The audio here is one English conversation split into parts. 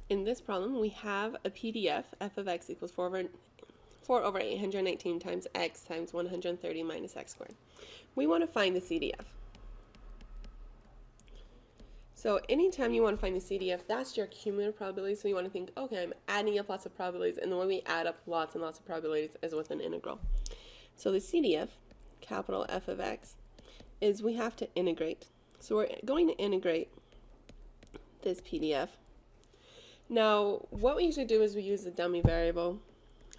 In this problem, we have a PDF, f of x equals 4 over 819 times x times 130 minus x squared. We want to find the CDF. So anytime you want to find the CDF, that's your cumulative probability. So you want to think, okay, I'm adding up lots of probabilities, and the way we add up lots and lots of probabilities is with an integral. So the CDF, capital F of x, is we have to integrate. So we're going to integrate this PDF. Now, what we usually do is we use the dummy variable.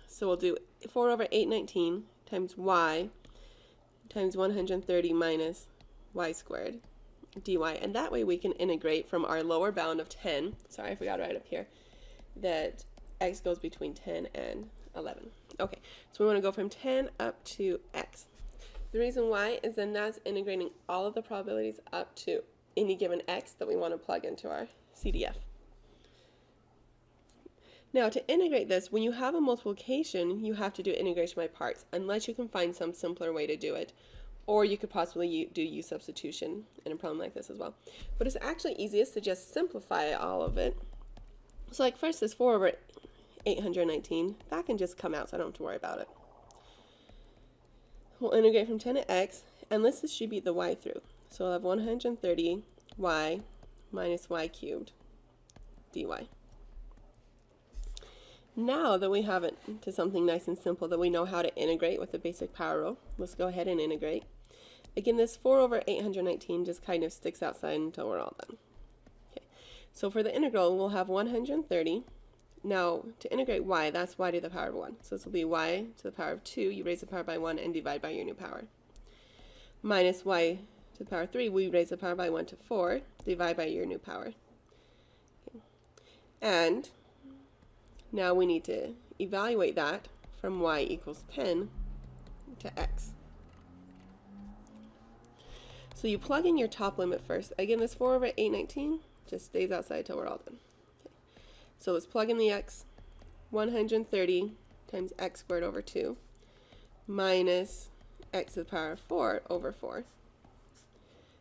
So we'll do 4 over 819 times y times 130 minus y squared dy. And that way we can integrate from our lower bound of 10. Sorry, I forgot to write up here that x goes between 10 and 11. Okay, so we want to go from 10 up to x. The reason why is then that's integrating all of the probabilities up to any given x that we want to plug into our CDF. Now, to integrate this, when you have a multiplication, you have to do integration by parts, unless you can find some simpler way to do it. Or you could possibly do u substitution in a problem like this as well. But it's actually easiest to just simplify all of it. So like first this 4 over 819, that can just come out so I don't have to worry about it. We'll integrate from 10 to x, and let's distribute the y through. So we'll have 130 y minus y cubed dy. Now that we have it to something nice and simple that we know how to integrate with the basic power rule, let's go ahead and integrate. Again, this 4 over 819 just kind of sticks outside until we're all done. Okay. So for the integral, we'll have 130. Now, to integrate y, that's y to the power of 1. So this will be y to the power of 2. You raise the power by 1 and divide by your new power. Minus y to the power of 3. We raise the power by 1 to 4. Divide by your new power. Okay. And now we need to evaluate that from y equals 10 to x. So you plug in your top limit first. Again, this 4 over 819 just stays outside till we're all done. Okay. So let's plug in the x. 130 times x squared over 2 minus x to the power of 4 over 4.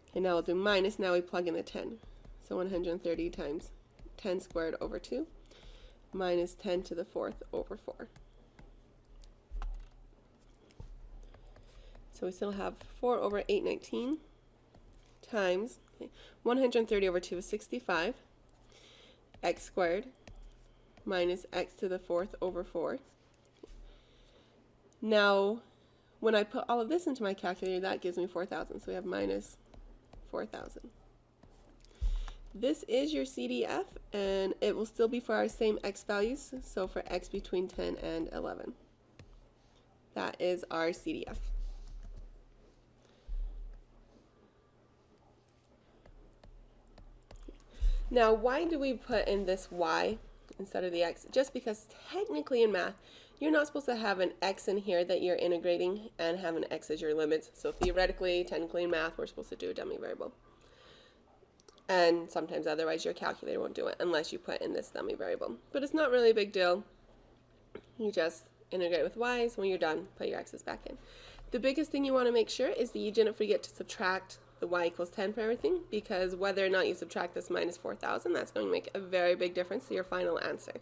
Okay, now we'll do minus. Now we plug in the 10. So 130 times 10 squared over 2 minus 10 to the 4th over 4. So we still have 4 over 819 times 130 over 2 is 65, x squared minus x to the 4th over 4. Now, when I put all of this into my calculator, that gives me 4,000. So we have minus 4,000. This is your CDF, and it will still be for our same x values, so for x between 10 and 11. That is our CDF. Now, why do we put in this y instead of the x? Just because technically in math, you're not supposed to have an x in here that you're integrating and have an x as your limits. So theoretically, technically in math, we're supposed to do a dummy variable. And sometimes otherwise your calculator won't do it unless you put in this dummy variable. But it's not really a big deal. You just integrate with y's. When you're done, put your x's back in. The biggest thing you want to make sure is that you didn't forget to subtract the y equals 10 for everything, because whether or not you subtract this minus 4,000, that's going to make a very big difference to your final answer.